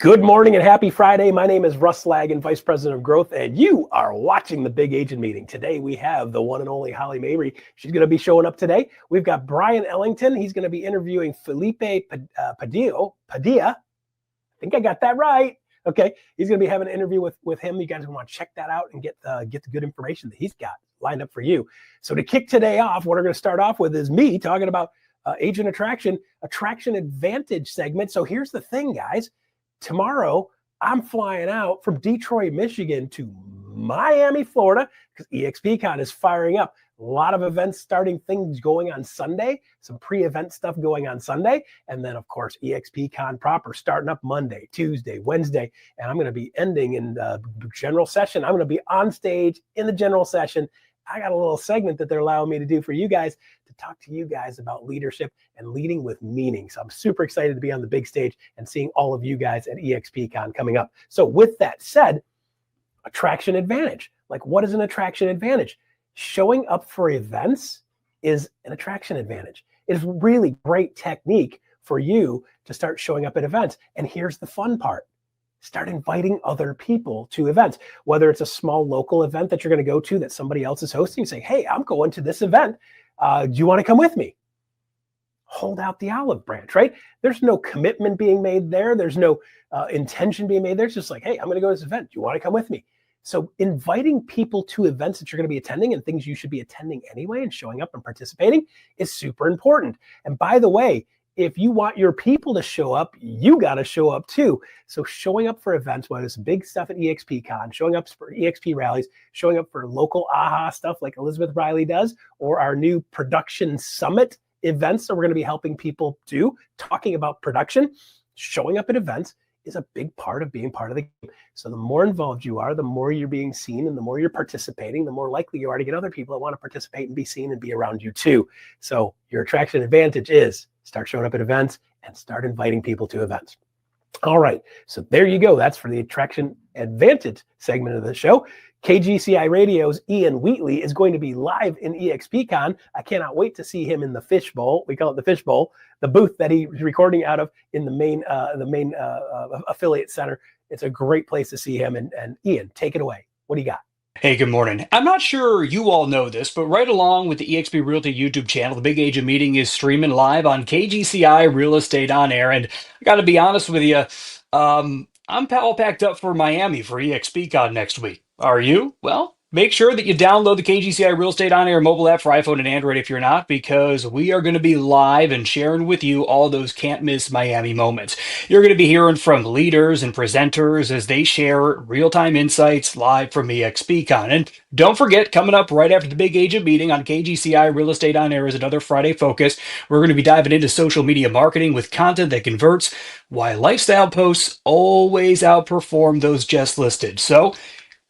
Good morning and happy Friday. My name is Russ Laggan, Vice President of Growth, and you are watching the Big Agent Meeting. Today we have the one and only Holly Mabery. She's going to be showing up today. We've got Bryon Ellington. He's going to be interviewing Felipe Padilla. I think I got that right. Okay, he's going to be having an interview with him. You guys want to check that out and get the good information that he's got lined up for you. So to kick today off, what we're going to start off with is me talking about agent attraction advantage segment. So here's the thing, guys. Tomorrow, I'm flying out from Detroit, Michigan to Miami, Florida, because EXPcon is firing up. A lot of events things going on Sunday, some pre-event stuff going on Sunday. And then, of course, EXPcon proper starting up Monday, Tuesday, Wednesday. And I'm going to be ending in the general session. I'm going to be on stage in the general session. I got a little segment that they're allowing me to do for you guys to talk to you guys about leadership and leading with meaning. So I'm super excited to be on the big stage and seeing all of you guys at EXPcon coming up. So with that said, attraction advantage. Like, what is an attraction advantage? Showing up for events is an attraction advantage. It is really great technique for you to start showing up at events. And here's the fun part. Start inviting other people to events, whether it's a small local event that you're going to go to that somebody else is hosting, say, hey, I'm going to this event. Do you want to come with me? Hold out the olive branch, right? There's no commitment being made there. There's no intention being made there. It's just like, hey, I'm going to go to this event. Do you want to come with me? So inviting people to events that you're going to be attending and things you should be attending anyway and showing up and participating is super important. And by the way, if you want your people to show up, you got to show up too. So showing up for events, whether it's big stuff at EXPcon, showing up for EXP rallies, showing up for local AHA stuff like Elizabeth Riley does, or our new production summit events that we're going to be helping people do, talking about production, showing up at events is a big part of being part of the game. So the more involved you are, the more you're being seen and the more you're participating, the more likely you are to get other people that want to participate and be seen and be around you too. So your attraction advantage is start showing up at events and start inviting people to events. All right, so there you go. That's for the attraction advantage segment of the show. KGCI Radio's Ian Wheatley is going to be live in EXPcon. I cannot wait to see him in the fishbowl. We call it the fishbowl, the booth that he's recording out of in the main affiliate center. It's a great place to see him. And Ian, take it away. What do you got? Hey, good morning. I'm not sure you all know this, but right along with the eXp Realty YouTube channel, the Big Agent Meeting is streaming live on KGCI Real Estate On Air. And I got to be honest with you, I'm all packed up for Miami for EXPcon next week. Are you? Well, make sure that you download the KGCI Real Estate On Air mobile app for iPhone and Android if you're not, because we are going to be live and sharing with you all those can't miss Miami moments. You're going to be hearing from leaders and presenters as they share real-time insights live from EXPcon. And don't forget, coming up right after the Big Agent Meeting on KGCI Real Estate On Air is another Friday Focus. We're going to be diving into social media marketing with content that converts, why lifestyle posts always outperform those just listed. So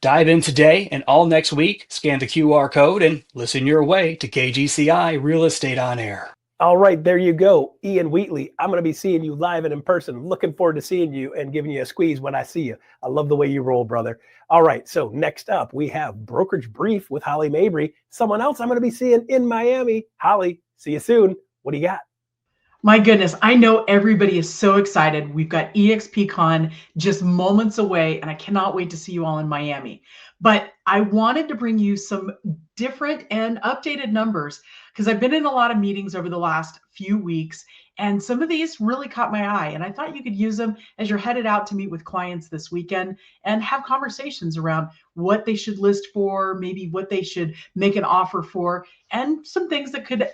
dive in today and all next week. Scan the QR code and listen your way to KGCI Real Estate On Air. All right, there you go. Ian Wheatley, I'm going to be seeing you live and in person. Looking forward to seeing you and giving you a squeeze when I see you. I love the way you roll, brother. All right, so next up, we have Brokerage Brief with Holly Mabery. Someone else I'm going to be seeing in Miami. Holly, see you soon. What do you got? My goodness, I know everybody is so excited. We've got EXPcon just moments away, and I cannot wait to see you all in Miami. But I wanted to bring you some different and updated numbers because I've been in a lot of meetings over the last few weeks, and some of these really caught my eye. And I thought you could use them as you're headed out to meet with clients this weekend and have conversations around what they should list for, maybe what they should make an offer for, and some things that could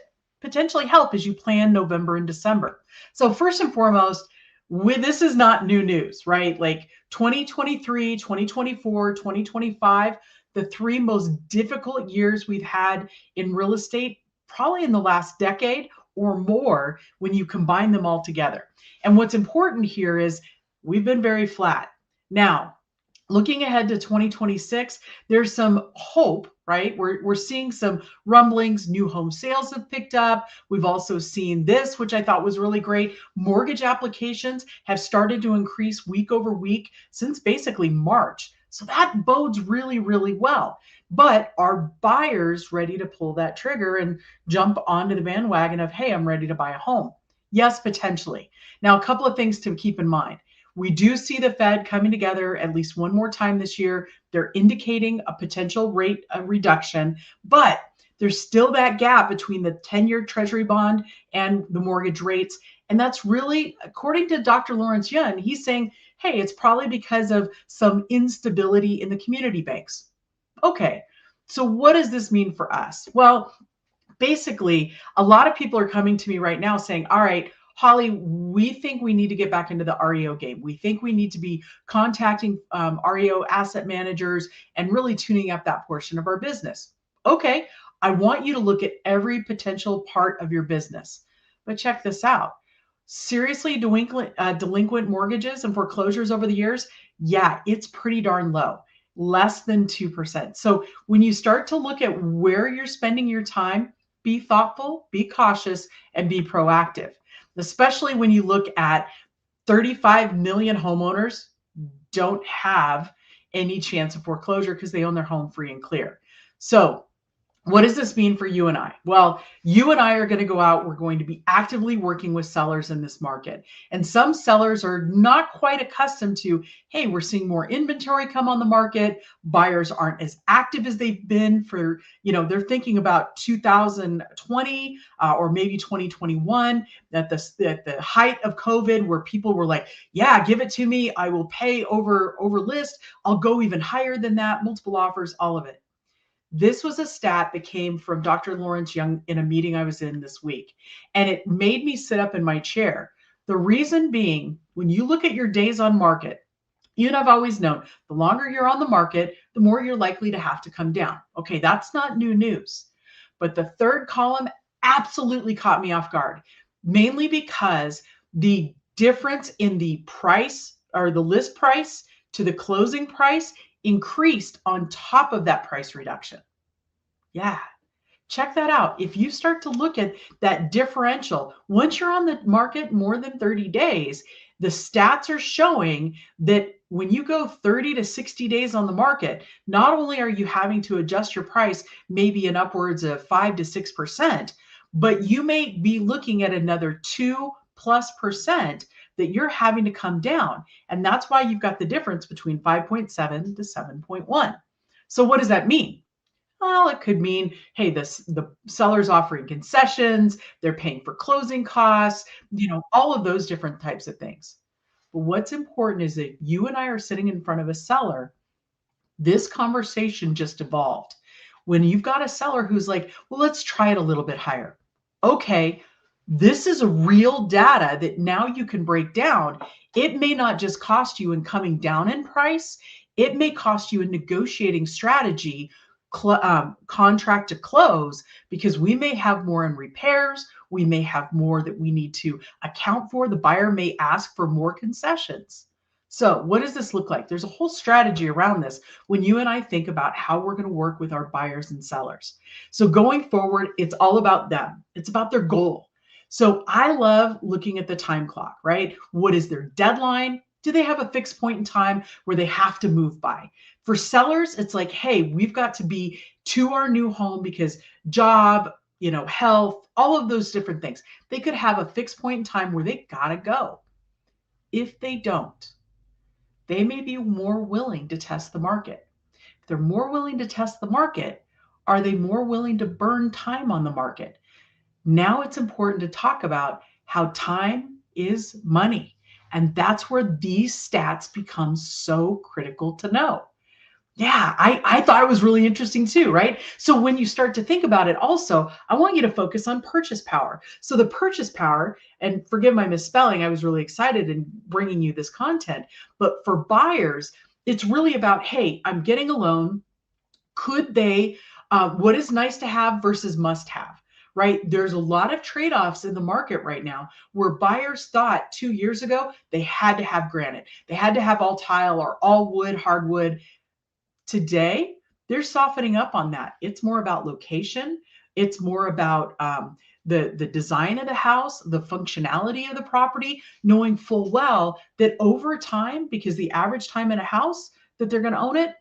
potentially help as you plan November and December. So first and foremost, this is not new news, right? Like 2023, 2024, 2025, the three most difficult years we've had in real estate, probably in the last decade or more when you combine them all together. And what's important here is we've been very flat. Now, looking ahead to 2026, there's some hope, right? We're seeing some rumblings. New home sales have picked up. We've also seen this, which I thought was really great. Mortgage applications have started to increase week over week since basically March. So that bodes really, really well. But are buyers ready to pull that trigger and jump onto the bandwagon of, hey, I'm ready to buy a home? Yes, potentially. Now, a couple of things to keep in mind. We do see the Fed coming together at least one more time this year. They're indicating a potential rate reduction, but there's still that gap between the 10-year Treasury bond and the mortgage rates. And that's really, according to Dr. Lawrence Yun, he's saying, hey, it's probably because of some instability in the community banks. Okay, so what does this mean for us? Well, basically, a lot of people are coming to me right now saying, all right, Holly, we think we need to get back into the REO game. We think we need to be contacting REO asset managers and really tuning up that portion of our business. Okay, I want you to look at every potential part of your business. But check this out. Seriously, delinquent mortgages and foreclosures over the years, yeah, it's pretty darn low, less than 2%. So when you start to look at where you're spending your time, be thoughtful, be cautious, and be proactive. Especially when you look at 35 million homeowners don't have any chance of foreclosure because they own their home free and clear. So what does this mean for you and I? Well, you and I are going to go out. We're going to be actively working with sellers in this market. And some sellers are not quite accustomed to, hey, we're seeing more inventory come on the market. Buyers aren't as active as they've been for, they're thinking about 2020 or maybe 2021 at the height of COVID, where people were like, yeah, give it to me. I will pay over list. I'll go even higher than that, multiple offers, all of it. This was a stat that came from Dr. Lawrence Young in a meeting I was in this week, and it made me sit up in my chair. The reason being, when you look at your days on market, you and I've always known the longer you're on the market, the more you're likely to have to come down. Okay, that's not new news. But the third column absolutely caught me off guard, mainly because the difference in the price or the list price to the closing price increased on top of that price reduction. Yeah, check that out. If you start to look at that differential, once you're on the market more than 30 days, the stats are showing that when you go 30 to 60 days on the market, not only are you having to adjust your price maybe in upwards of 5 to 6%, but you may be looking at another 2+% that you're having to come down. And that's why you've got the difference between 5.7 to 7.1. So what does that mean? Well, it could mean, hey, the seller's offering concessions, they're paying for closing costs, all of those different types of things. But what's important is that you and I are sitting in front of a seller. This conversation just evolved. When you've got a seller who's like, well, let's try it a little bit higher. Okay, this is a real data that now you can break down. It may not just cost you in coming down in price. It may cost you a negotiating strategy, contract to close, because we may have more in repairs. We may have more that we need to account for. The buyer may ask for more concessions. So what does this look like? There's a whole strategy around this when you and I think about how we're going to work with our buyers and sellers. So going forward, it's all about them. It's about their goal. So I love looking at the time clock, right? What is their deadline? Do they have a fixed point in time where they have to move by? For sellers, it's like, hey, we've got to be to our new home because job, health, all of those different things. They could have a fixed point in time where they gotta go. If they don't, they may be more willing to test the market. If they're more willing to test the market, are they more willing to burn time on the market? Now it's important to talk about how time is money. And that's where these stats become so critical to know. Yeah, I thought it was really interesting too, right? So when you start to think about it also, I want you to focus on purchase power. So the purchase power, and forgive my misspelling, I was really excited in bringing you this content, but for buyers, it's really about, hey, I'm getting a loan. Could they, what is nice to have versus must have? Right? There's a lot of trade-offs in the market right now where buyers thought 2 years ago they had to have granite. They had to have all tile or all wood, hardwood. Today, they're softening up on that. It's more about location. It's more about the design of the house, the functionality of the property, knowing full well that over time, because the average time in a house that they're going to own it,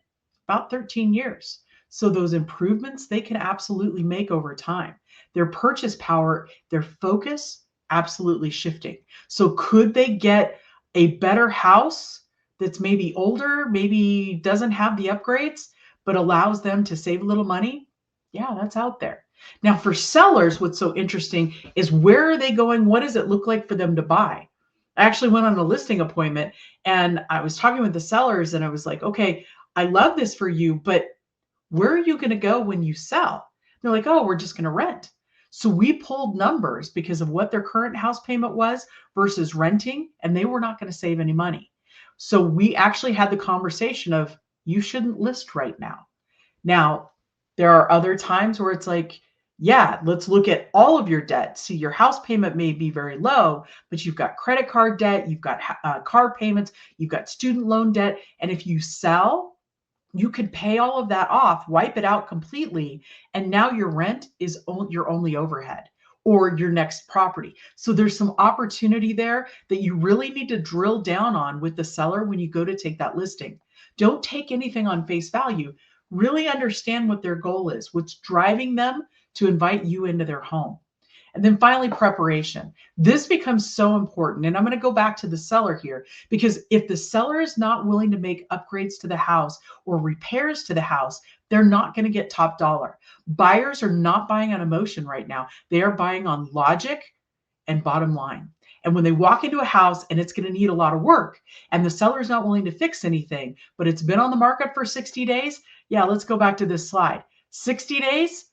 about 13 years. So those improvements they can absolutely make over time. Their purchase power, their focus, absolutely shifting. So could they get a better house that's maybe older, maybe doesn't have the upgrades, but allows them to save a little money, yeah, that's out there. Now, for sellers, what's so interesting is where are they going? What does it look like for them to buy? I actually went on a listing appointment and I was talking with the sellers and I was like, okay, I love this for you, but where are you going to go when you sell? They're like, oh, we're just going to rent. So we pulled numbers because of what their current house payment was versus renting, and they were not going to save any money. So we actually had the conversation of, you shouldn't list right now. Now, there are other times where it's like, yeah, let's look at all of your debt. See, your house payment may be very low, but you've got credit card debt, you've got car payments, you've got student loan debt. And if you sell, you could pay all of that off, wipe it out completely, and now your rent is your only overhead or your next property. So there's some opportunity there that you really need to drill down on with the seller when you go to take that listing. Don't take anything on face value. Really understand what their goal is, what's driving them to invite you into their home. And then finally, preparation. This becomes so important. And I'm going to go back to the seller here, because if the seller is not willing to make upgrades to the house or repairs to the house, they're not going to get top dollar. Buyers are not buying on emotion right now. They are buying on logic and bottom line. And when they walk into a house and it's going to need a lot of work and the seller is not willing to fix anything, but it's been on the market for 60 days. Yeah, let's go back to this slide. 60 days,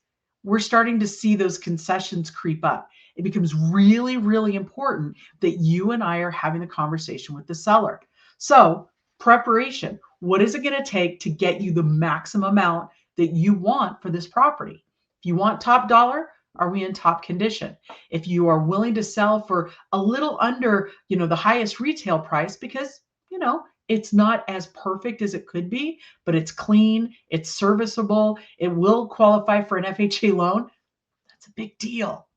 we're starting to see those concessions creep up. It becomes really, really important that you and I are having the conversation with the seller. So preparation, what is it going to take to get you the maximum amount that you want for this property? If you want top dollar, are we in top condition? If you are willing to sell for a little under, the highest retail price because, it's not as perfect as it could be, but it's clean, it's serviceable, it will qualify for an FHA loan. That's a big deal.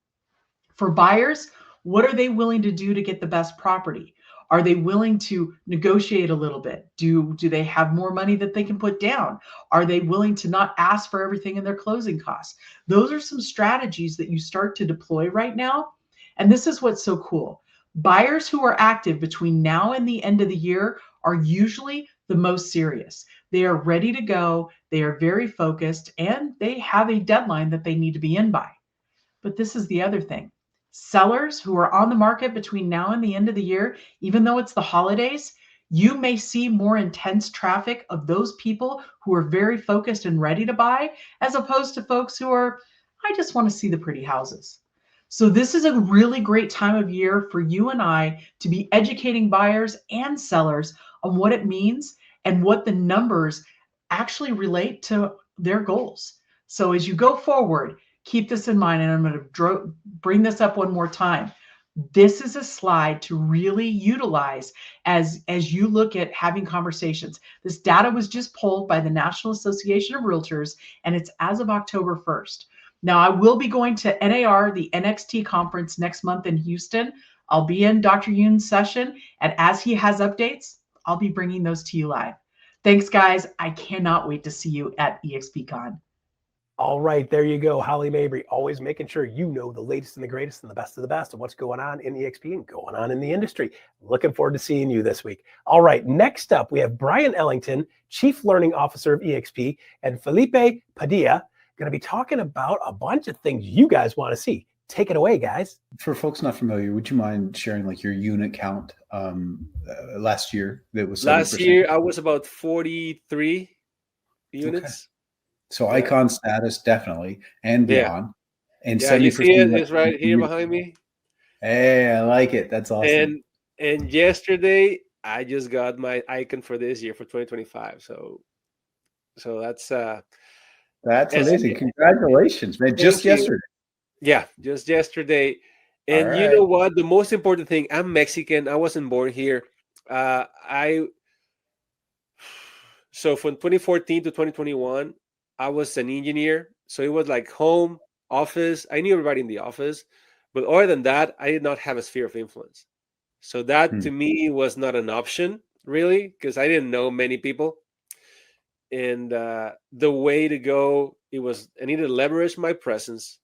For buyers, what are they willing to do to get the best property? Are they willing to negotiate a little bit? Do they have more money that they can put down? Are they willing to not ask for everything in their closing costs? Those are some strategies that you start to deploy right now. And this is what's so cool. Buyers who are active between now and the end of the year are usually the most serious. They are ready to go. They are very focused and they have a deadline that they need to be in by. But this is the other thing. Sellers who are on the market between now and the end of the year, even though it's the holidays, you may see more intense traffic of those people who are very focused and ready to buy, as opposed to folks who are, I just want to see the pretty houses. So this is a really great time of year for you and I to be educating buyers and sellers on what it means and what the numbers actually relate to their goals. So as you go forward, keep this in mind, and I'm going to bring this up one more time. This is a slide to really utilize as you look at having conversations. This data was just pulled by the National Association of Realtors, and it's as of October 1st. Now, I will be going to NAR, the NXT conference next month in Houston. I'll be in Dr. Yoon's session, and as he has updates, I'll be bringing those to you live. Thanks, guys. I cannot wait to see you at EXPcon. All right, there you go. Holly Mabery, always making sure you know the latest and the greatest and the best of the best of what's going on in EXP and going on in the industry. Looking forward to seeing you this week. All right, next up, we have Bryon Ellington, Chief Learning Officer of EXP, and Felipe Padilla, going to be talking about a bunch of things you guys want to see. Take it away, guys. For folks not familiar, would you mind sharing like your unit count last year? That was 70%? Last year I was about 43 units. Okay. So icon status definitely and beyond. And yeah, 70%. You see it is right here behind me. Hey, I like it. That's awesome. And yesterday I just got my icon for this year for 2025. So that's amazing. Congratulations, man. Just yesterday. Yeah, just yesterday. And right. You know what? The most important thing, I'm Mexican. I wasn't born here. So from 2014 to 2021, I was an engineer. So it was like home, office. I knew everybody in the office. But other than that, I did not have a sphere of influence. So that to me was not an option, really, because I didn't know many people. And the way to go, I needed to leverage my presence.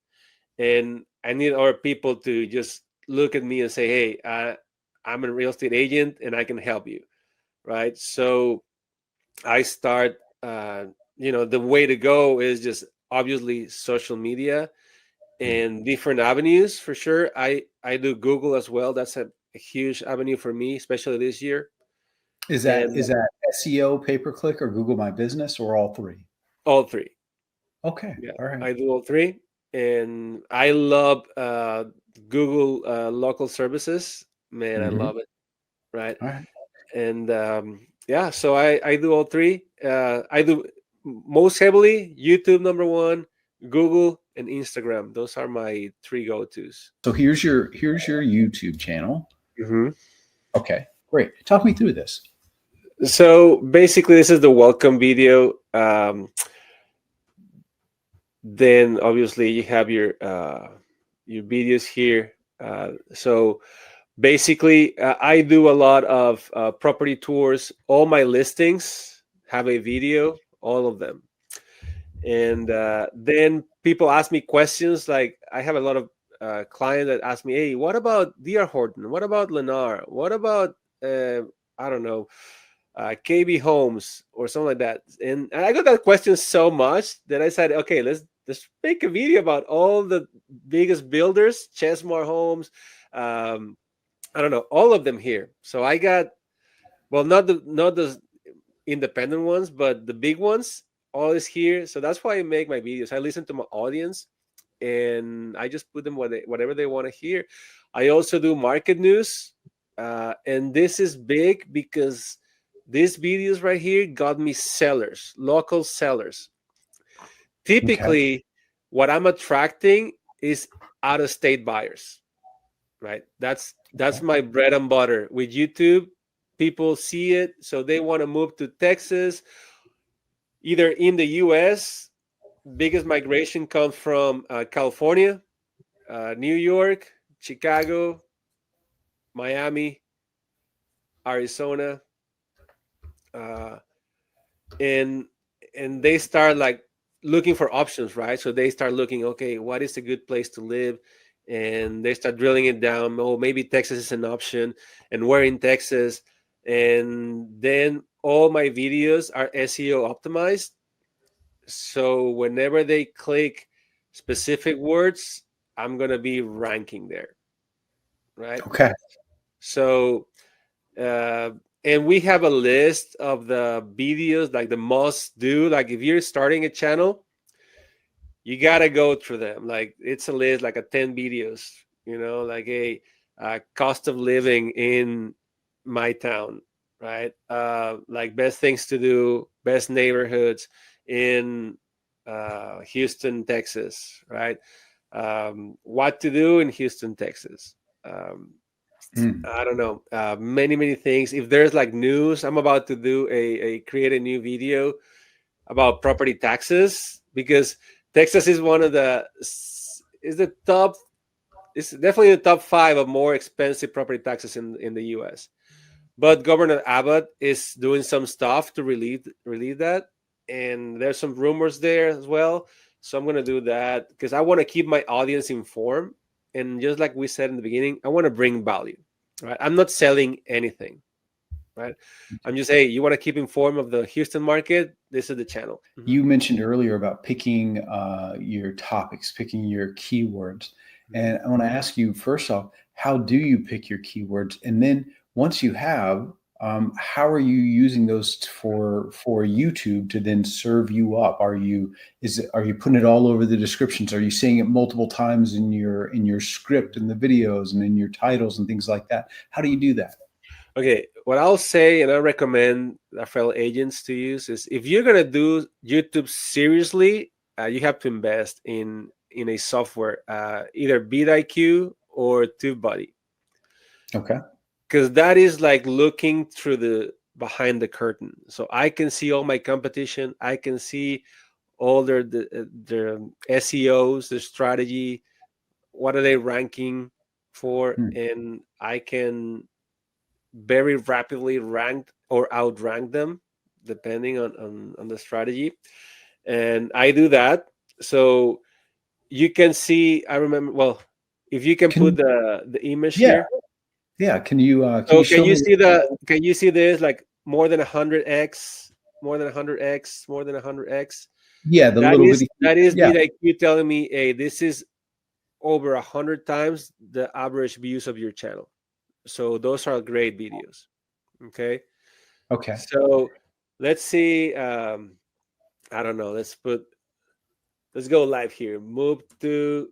And I need other people to just look at me and say, hey, I'm a real estate agent and I can help you, right? So I start, the way to go is just obviously social media and different avenues for sure. I do Google as well. That's a huge avenue for me, especially this year. Is And that SEO, pay per click, or Google My Business, or all three? all three. Okay. Yeah, All right. I do all three. And I love Google local services. Man, I Mhm. love it. Right. All right. And yeah, so I do all three. I do most heavily YouTube number one, Google, and Instagram. Those are my three go-tos. So here's your YouTube channel. Mm-hmm. Okay, great. Talk me through this. So basically, this is the welcome video. Then obviously you have your videos here. So basically, I do a lot of property tours. All my listings have a video, all of them. And then people ask me questions. Like I have a lot of clients that ask me, "Hey, what about D.R. Horton? What about Lennar? What about I don't know, KB Homes or something like that?" And I got that question so much that I said, "Okay, let's make a video about all the biggest builders, Chesmar Homes, I don't know, all of them here." So I got, well, not the independent ones, but the big ones, all is here. So that's why I make my videos. I listen to my audience and I just put them whatever they want to hear. I also do market news. And this is big because these videos right here got me sellers, local sellers. Typically, what I'm attracting is out-of-state buyers, right? That's my bread and butter. With YouTube, people see it, so they want to move to Texas. Either in the U.S., biggest migration comes from California, New York, Chicago, Miami, Arizona, and they start like looking for options, right? So they start looking, okay, what is a good place to live? And they start drilling it down. Oh, maybe Texas is an option, and we're in Texas. And then all my videos are SEO optimized. So whenever they click specific words, I'm gonna be ranking there, right? Okay. So and we have a list of the videos, like the must do. Like if you're starting a channel, you gotta go through them. Like it's a list, like a 10 videos. Like a cost of living in my town, right? Like best things to do, best neighborhoods in Houston, Texas, right? What to do in Houston, Texas. I don't know, many things. If there's like news, I'm about to do create a new video about property taxes, because Texas is it's definitely the top 5 of more expensive property taxes in the U.S. But Governor Abbott is doing some stuff to relieve that, and there's some rumors there as well. So I'm gonna do that because I want to keep my audience informed, and just like we said in the beginning, I want to bring value. Right? I'm not selling anything. Right? I'm just, hey, you want to keep informed of the Houston market? This is the channel. You mentioned earlier about picking your topics, picking your keywords. And I want to ask you, first off, how do you pick your keywords? And then once you have, how are you using those for YouTube to then serve you up? Are you putting it all over the descriptions? Are you saying it multiple times in your script and the videos and in your titles and things like that? How do you do that? Okay, what I'll say, and I recommend Referral agents to use, is if you're gonna do YouTube seriously, you have to invest in a software, either BitIQ or TubeBuddy. Okay. Because that is like looking through the behind the curtain. So I can see all my competition. I can see all their SEOs, their strategy, what are they ranking for, and I can very rapidly rank or outrank them depending on the strategy. And I do that. So you can see, I remember, well, if you can put the image here. Yeah. Can you So show me? can you see this, like more than 100x, more than 100x, more than 100x? Yeah, the little bitty. That is Yeah. VidIQ telling me, hey, this is over 100 times the average views of your channel. So those are great videos. Okay. Okay. So let's see. I don't know. Let's go live here. Move to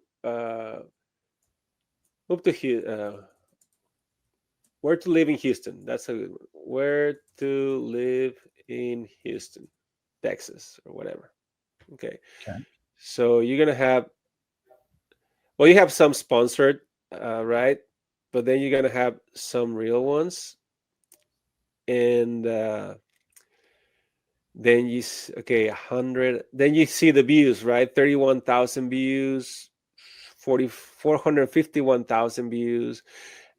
where to live in Houston. That's a good one. Where to live in Houston, Texas, or whatever. Okay. Okay. So you're gonna have, well, you have some sponsored, right? But then you're gonna have some real ones, and then okay, 100. Then you see the views, right? 31,000 views, 451,000 views,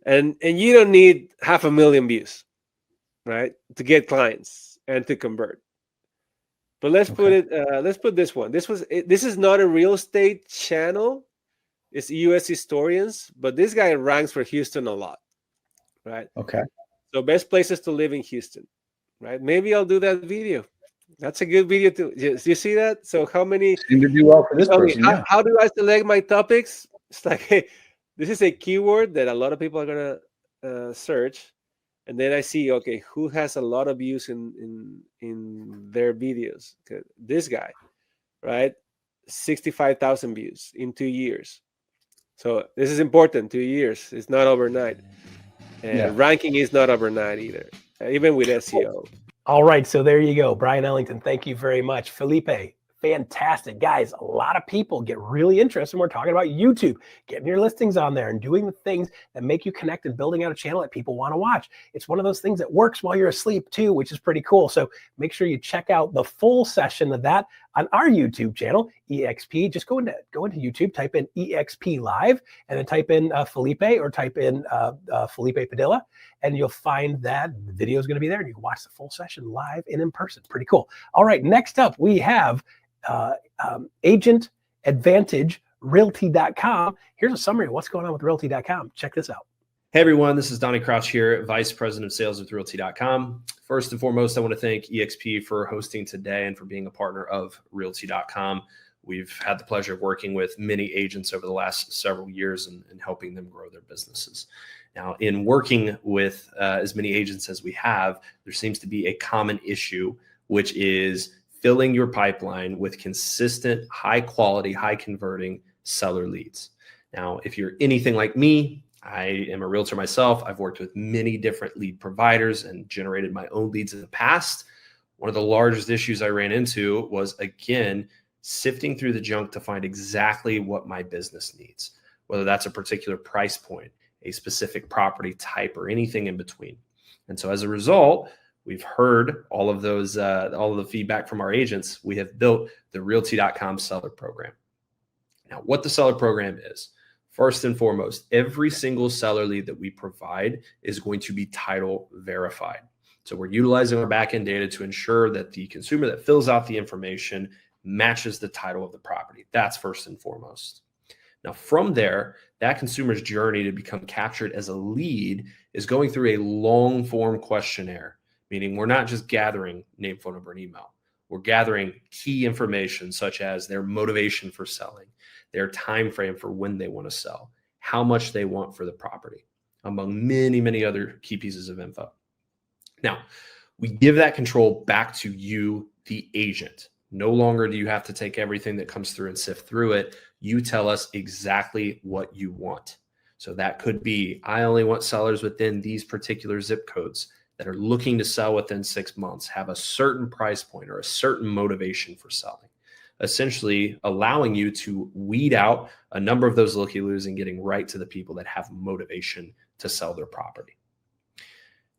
and you don't need 500,000 views, right, to get clients and to convert. But let's put this one. This is not a real estate channel. It's US historians, but this guy ranks for Houston a lot, right? Okay. So best places to live in Houston, right? Maybe I'll do that video. That's a good video too. You see that? So how many? Seem to do well for this person. Yeah. How do I select my topics? It's like, hey, this is a keyword that a lot of people are gonna search, and then I see, okay, who has a lot of views in their videos? Okay, this guy, right? 65,000 views in 2 years. So this is important. 2 years. It's not overnight. And ranking is not overnight either, even with SEO. All right, so there you go. Bryon Ellington, thank you very much. Felipe, fantastic. Guys, a lot of people get really interested when we're talking about YouTube, getting your listings on there and doing the things that make you connect and building out a channel that people want to watch. It's one of those things that works while you're asleep too, which is pretty cool. So make sure you check out the full session of that on our YouTube channel, EXP. Just go into YouTube, type in EXP Live, and then type in Felipe or type in Felipe Padilla, and you'll find that the video is going to be there, and you can watch the full session live and in person. Pretty cool. All right, next up we have Agent Advantage Realty.com. Here's a summary of what's going on with Realty.com. Check this out. Hey everyone, this is Donnie Crouch here, Vice President of Sales with Realty.com. First and foremost, I want to thank EXP for hosting today and for being a partner of Realty.com. We've had the pleasure of working with many agents over the last several years and helping them grow their businesses. Now, in working with as many agents as we have, there seems to be a common issue, which is filling your pipeline with consistent, high quality, high converting seller leads. Now, if you're anything like me, I am a realtor myself. I've worked with many different lead providers and generated my own leads in the past. One of the largest issues I ran into was, again, sifting through the junk to find exactly what my business needs, whether that's a particular price point, a specific property type, or anything in between. And so as a result, we've heard all of those, all of the feedback from our agents. We have built the Realty.com seller program. Now, what the seller program is, first and foremost, every single seller lead that we provide is going to be title verified. So we're utilizing our backend data to ensure that the consumer that fills out the information matches the title of the property. That's first and foremost. Now, from there, that consumer's journey to become captured as a lead is going through a long form questionnaire, meaning we're not just gathering name, phone number, and email. We're gathering key information such as their motivation for selling, their time frame for when they want to sell, how much they want for the property, among many, many other key pieces of info. Now, we give that control back to you, the agent. No longer do you have to take everything that comes through and sift through it. You tell us exactly what you want. So that could be, I only want sellers within these particular zip codes that are looking to sell within 6 months, have a certain price point or a certain motivation for selling, essentially allowing you to weed out a number of those looky-loos and getting right to the people that have motivation to sell their property.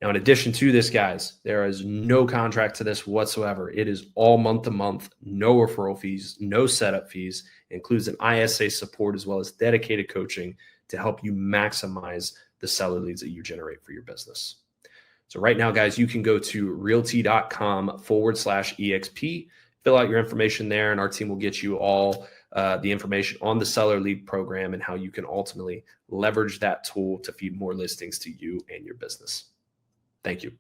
Now, in addition to this, guys, there is no contract to this whatsoever. It is all month to month, no referral fees, no setup fees, includes an ISA support as well as dedicated coaching to help you maximize the seller leads that you generate for your business. So right now, guys, you can go to realty.com/EXP, fill out your information there, and our team will get you all the information on the seller lead program and how you can ultimately leverage that tool to feed more listings to you and your business. Thank you.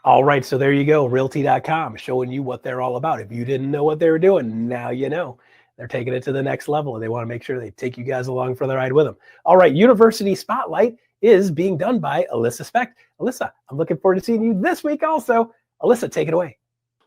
All right, so there you go, realty.com, showing you what they're all about. If you didn't know what they were doing, now you know. They're taking it to the next level, and they want to make sure they take you guys along for the ride with them. All right, University Spotlight is being done by Alyssa Specht. Alyssa, I'm looking forward to seeing you this week also. Alyssa, take it away.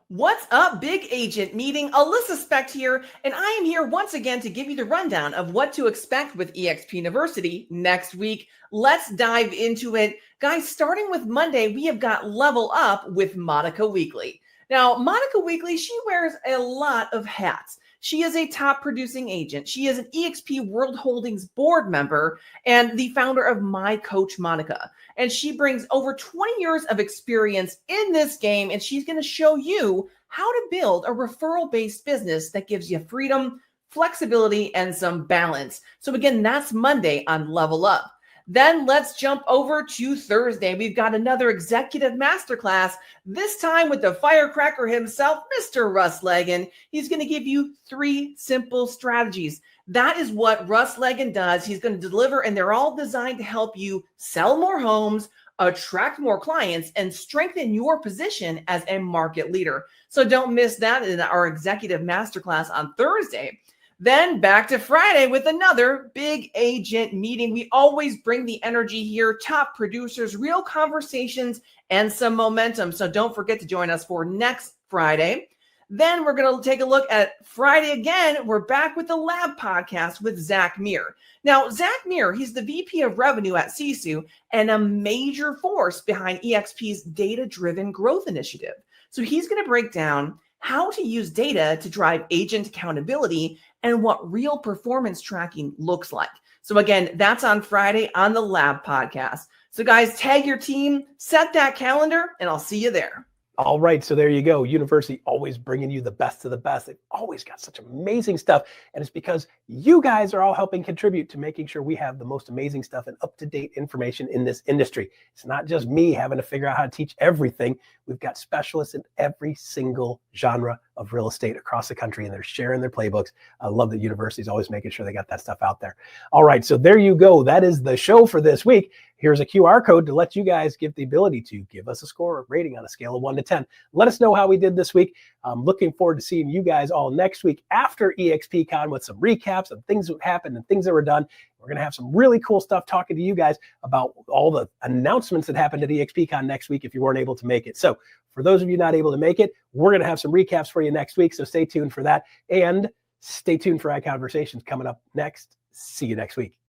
What's up, Big Agent Meeting? Alyssa Specht here, and I am here once again to give you the rundown of what to expect with EXP University next week. Let's dive into it. Guys, starting with Monday, we have got Level Up with Monica Wheatley. Now, Monica Wheatley, she wears a lot of hats. She is a top producing agent. She is an EXP World Holdings board member and the founder of My Coach Monica. And she brings over 20 years of experience in this game, and she's going to show you how to build a referral-based business that gives you freedom, flexibility, and some balance. So again, that's Monday on Level Up. Then let's jump over to Thursday. We've got another executive masterclass, this time with the firecracker himself, Mr. Russ Laggan. He's going to give you 3 simple strategies. That is what Russ Laggan does. He's going to deliver, and they're all designed to help you sell more homes, attract more clients, and strengthen your position as a market leader. So don't miss that in our executive masterclass on Thursday. Then back to Friday with another Big Agent Meeting. We always bring the energy here, top producers, real conversations, and some momentum. So don't forget to join us for next Friday. Then we're going to take a look at Friday again. We're back with the Lab Podcast with Zach Muir. Now, Zach Muir, he's the VP of Revenue at Sisu and a major force behind EXP's data-driven growth initiative. So he's going to break down how to use data to drive agent accountability and what real performance tracking looks like. So again, that's on Friday on the Lab Podcast. So guys, tag your team, set that calendar, and I'll see you there. All right, so there you go. University always bringing you the best of the best. They've always got such amazing stuff, and it's because you guys are all helping contribute to making sure we have the most amazing stuff and up-to-date information in this industry. It's not just me having to figure out how to teach everything. We've got specialists in every single genre of real estate across the country, and they're sharing their playbooks. I love that University is always making sure they got that stuff out there. All right, so there you go. That is the show for this week. Here's a QR code to let you guys give the ability to give us a score or rating on a scale of 1 to 10. Let us know how we did this week. I'm looking forward to seeing you guys all next week after EXPCon with some recaps of things that happened and things that were done. We're going to have some really cool stuff talking to you guys about all the announcements that happened at EXPCon next week if you weren't able to make it. So for those of you not able to make it, we're going to have some recaps for you next week. So stay tuned for that, and stay tuned for our conversations coming up next. See you next week.